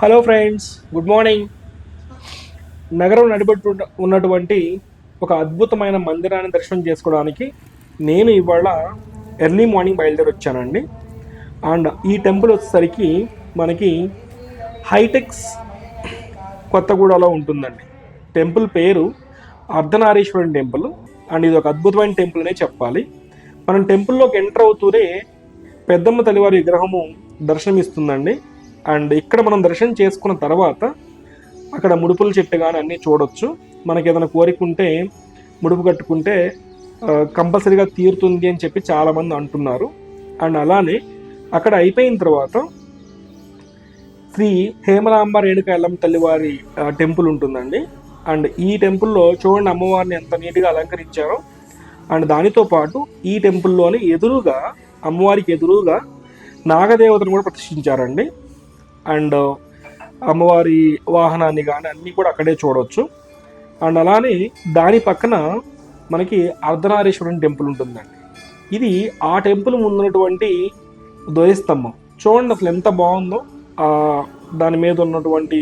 Hello friends, good morning. నగరం నడిబొట్టు ఉన్నటువంటి ఒక అద్భుతమైన మందిరాన్ని దర్శనం చేసుకోవడానికి నేను ఇవాళ ఎర్లీ మార్నింగ్ బయలుదేరి వచ్చానండి. అండ్ ఈ టెంపుల్ వచ్చేసరికి మనకి హైటెక్స్ కొత్తగూడలో ఉంటుందండి. టెంపుల్ పేరు అర్ధనారీశ్వరుని టెంపుల్. అండ్ ఇది ఒక అద్భుతమైన టెంపుల్ అనే చెప్పాలి. మనం టెంపుల్లోకి ఎంటర్ అవుతూనే పెద్దమ్మ తల్లివారి విగ్రహము దర్శనమిస్తుందండి. అండ్ ఇక్కడ మనం దర్శనం చేసుకున్న తర్వాత అక్కడ ముడుపుల చెట్టు కానీ అన్నీ చూడొచ్చు. మనకి ఏదైనా కోరిక ఉంటే ముడుపు కట్టుకుంటే కంపల్సరీగా తీరుతుంది అని చెప్పి చాలామంది అంటున్నారు. అండ్ అలానే అక్కడ అయిపోయిన తర్వాత శ్రీ హేమలాంబ రేణుకా ఎల్లమ్మ తల్లివారి టెంపుల్ ఉంటుందండి. అండ్ ఈ టెంపుల్లో చూడండి అమ్మవారిని ఎంత నీట్గా అలంకరించారో. అండ్ దానితో పాటు ఈ టెంపుల్లోని ఎదురుగా అమ్మవారికి ఎదురుగా నాగదేవతను కూడా ప్రతిష్ఠించారండి. అండ్ అమ్మవారి వాహనాన్ని కానీ అన్నీ కూడా అక్కడే చూడవచ్చు. అండ్ అలానే దాని పక్కన మనకి అర్ధనారీశ్వరుని టెంపుల్ ఉంటుందండి. ఇది ఆ టెంపుల్ ముందున్నటువంటి ధ్వజస్తంభం చూడండి అసలు ఎంత బాగుందో. దాని మీద ఉన్నటువంటి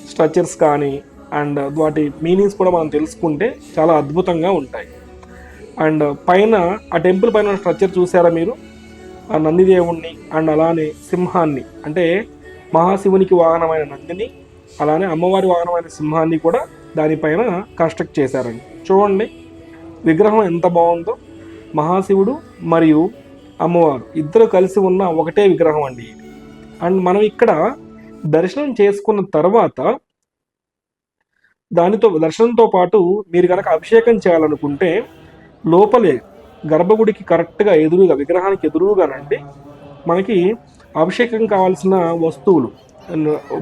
స్ట్రక్చర్స్ కానీ అండ్ వాటి మీనింగ్స్ కూడా మనం తెలుసుకుంటే చాలా అద్భుతంగా ఉంటాయి. అండ్ పైన ఆ టెంపుల్ పైన స్ట్రక్చర్ చూసారా మీరు? ఆ నందిదేవుణ్ణి అండ్ అలానే సింహాన్ని, అంటే మహాశివునికి వాహనమైన నందిని, అలానే అమ్మవారి వాహనమైన సింహాన్ని కూడా దానిపైన కన్స్ట్రక్ట్ చేశారండి. చూడండి విగ్రహం ఎంత బాగుందో. మహాశివుడు మరియు అమ్మవారు ఇద్దరు కలిసి ఉన్న ఒకటే విగ్రహం అండి. అండ్ మనం ఇక్కడ దర్శనం చేసుకున్న తర్వాత దర్శనంతో పాటు మీరు కనుక అభిషేకం చేయాలనుకుంటే లోపలే గర్భగుడికి కరెక్ట్గా ఎదురుగా విగ్రహానికి ఎదురుగానండి మనకి అభిషేకం కావాల్సిన వస్తువులు,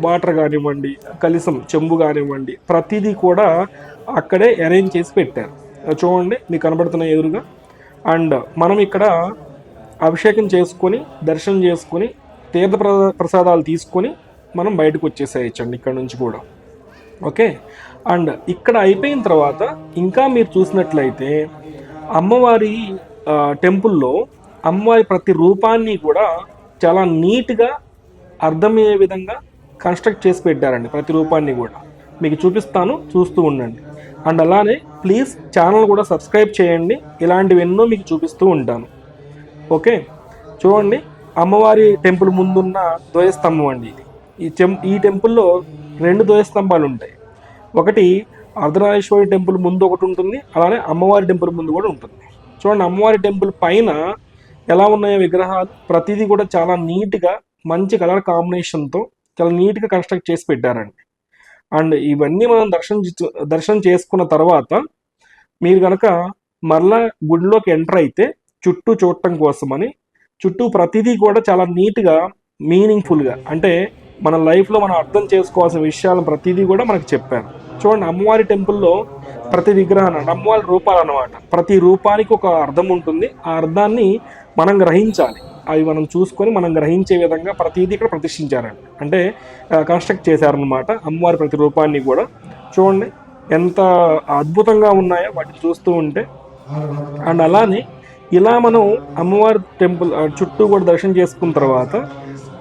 వాటర్ కానివ్వండి, కలశం, చెంబు కానివ్వండి, ప్రతిదీ కూడా అక్కడే అరేంజ్ చేసి పెట్టారు. చూడండి మీకు కనబడుతున్న ఎదురుగా. అండ్ మనం ఇక్కడ అభిషేకం చేసుకొని దర్శనం చేసుకొని తీర్థ ప్రసాదాలు తీసుకొని మనం బయటకు వచ్చేసేయచ్చండి ఇక్కడ నుంచి కూడా. ఓకే. అండ్ ఇక్కడ అయిపోయిన తర్వాత ఇంకా మీరు చూసినట్లయితే అమ్మవారి టెంపుల్లో అమ్మవారి ప్రతి రూపాన్ని కూడా చాలా నీట్గా అర్థమయ్యే విధంగా కన్స్ట్రక్ట్ చేసి పెట్టారండి. ప్రతి రూపాన్ని కూడా మీకు చూపిస్తాను, చూస్తూ ఉండండి. అండ్ అలానే ప్లీజ్ ఛానల్ కూడా సబ్స్క్రైబ్ చేయండి, ఇలాంటివి ఎన్నో మీకు చూపిస్తూ ఉంటాను. ఓకే. చూడండి అమ్మవారి టెంపుల్ ముందున్న ధ్వజస్తంభం అండి ఇది. ఈ టెంపుల్లో 2 ధ్వజస్తంభాలు ఉంటాయి. ఒకటి అర్ధనారీశ్వరి టెంపుల్ ముందు ఒకటి ఉంటుంది, అలానే అమ్మవారి టెంపుల్ ముందు కూడా ఉంటుంది. చూడండి అమ్మవారి టెంపుల్ పైన ఎలా ఉన్నాయో విగ్రహాలు, ప్రతిదీ కూడా చాలా నీట్గా మంచి కలర్ కాంబినేషన్తో చాలా నీట్గా కన్స్ట్రక్ట్ చేసి పెట్టారండి. అండ్ ఇవన్నీ మనం దర్శనం చేసుకున్న తర్వాత మీరు కనుక మరలా గుడిలోకి ఎంటర్ అయితే చుట్టూ చూడటం కోసమని చుట్టూ ప్రతిదీ కూడా చాలా నీట్గా మీనింగ్ఫుల్గా, అంటే మన లైఫ్లో మనం అర్థం చేసుకోవాల్సిన విషయాలను ప్రతిదీ కూడా మనకు చెప్పారు. చూడండి అమ్మవారి టెంపుల్లో ప్రతి విగ్రహాన్ని, అమ్మవారి రూపాలు అన్నమాట, ప్రతి రూపానికి ఒక అర్థం ఉంటుంది. ఆ అర్థాన్ని మనం గ్రహించాలి. అవి మనం చూసుకొని మనం గ్రహించే విధంగా ప్రతిదీ ఇక్కడ ప్రతిష్ఠించారండి, అంటే కన్స్ట్రక్ట్ చేశారనమాట అమ్మవారి ప్రతి రూపాన్ని కూడా. చూడండి ఎంత అద్భుతంగా ఉన్నాయో వాటిని చూస్తూ ఉంటే. అండ్ అలానే ఇలా మనం అమ్మవారి టెంపుల్ చుట్టూ కూడా దర్శనం చేసుకున్న తర్వాత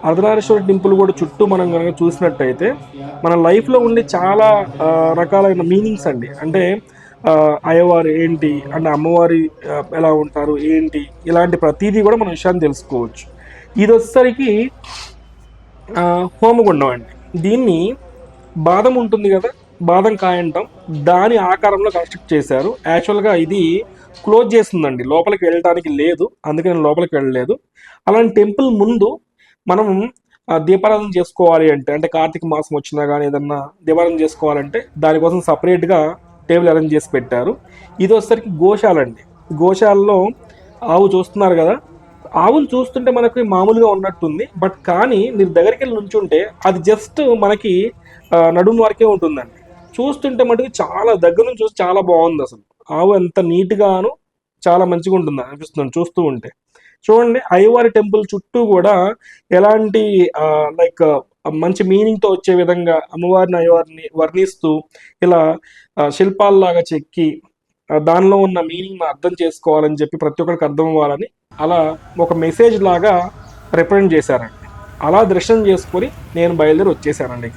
అర్ధనారీశ్వర టెంపుల్ కూడా చుట్టూ మనం కనుక చూసినట్టయితే మన లైఫ్లో ఉండే చాలా రకాలైన మీనింగ్స్ అండి. అంటే అయ్యవారు ఏంటి అంటే అమ్మవారి ఎలా ఉంటారు ఏంటి, ఇలాంటి ప్రతిదీ కూడా మన విషయాన్ని తెలుసుకోవచ్చు. ఇది వచ్చేసరికి హోమగుండం అండి. దీన్ని బాదం ఉంటుంది కదా, బాదం కాయ అంటాం, దాని ఆకారంలో కన్స్ట్రక్ట్ చేశారు. యాక్చువల్గా ఇది క్లోజ్ చేస్తుందండి, లోపలికి వెళ్ళడానికి లేదు, అందుకే నేను లోపలికి వెళ్ళలేదు. అలాంటి టెంపుల్ ముందు మనం దీపారాధన చేసుకోవాలి అంటే కార్తీక మాసం వచ్చినా కానీ ఏదన్నా దీపారాధన చేసుకోవాలంటే దానికోసం సపరేట్గా టేబుల్ అరేంజ్ చేసి పెట్టారు. ఇది వచ్చేసరికి గోశాల అండి. గోశాలలో ఆవు చూస్తున్నారు కదా, ఆవును చూస్తుంటే మనకి మామూలుగా ఉన్నట్టుంది, బట్ కానీ మీరు దగ్గరికి వెళ్ళి నుంచుంటే అది జస్ట్ మనకి నడుము వరకే ఉంటుందండి. చూస్తుంటే మటుకు చాలా దగ్గర నుంచి చూసి చాలా బాగుంది. అసలు ఆవు ఎంత నీట్గాను చాలా మంచిగా ఉంటుంది అనిపిస్తుంది చూస్తూ ఉంటే. చూడండి అయ్యవారి టెంపుల్ చుట్టూ కూడా ఎలాంటి లైక్ మంచి మీనింగ్తో వచ్చే విధంగా అమ్మవారిని అయ్యవారిని వర్ణిస్తూ ఇలా శిల్పాల్లాగా చెక్కి దానిలో ఉన్న మీనింగ్ అర్థం చేసుకోవాలని చెప్పి ప్రతి ఒక్కరికి అర్థం అవ్వాలని అలా ఒక మెసేజ్ లాగా రిప్రజెంట్ చేశారండి. అలా దర్శనం చేసుకొని నేను బయలుదేరి వచ్చేసానండి.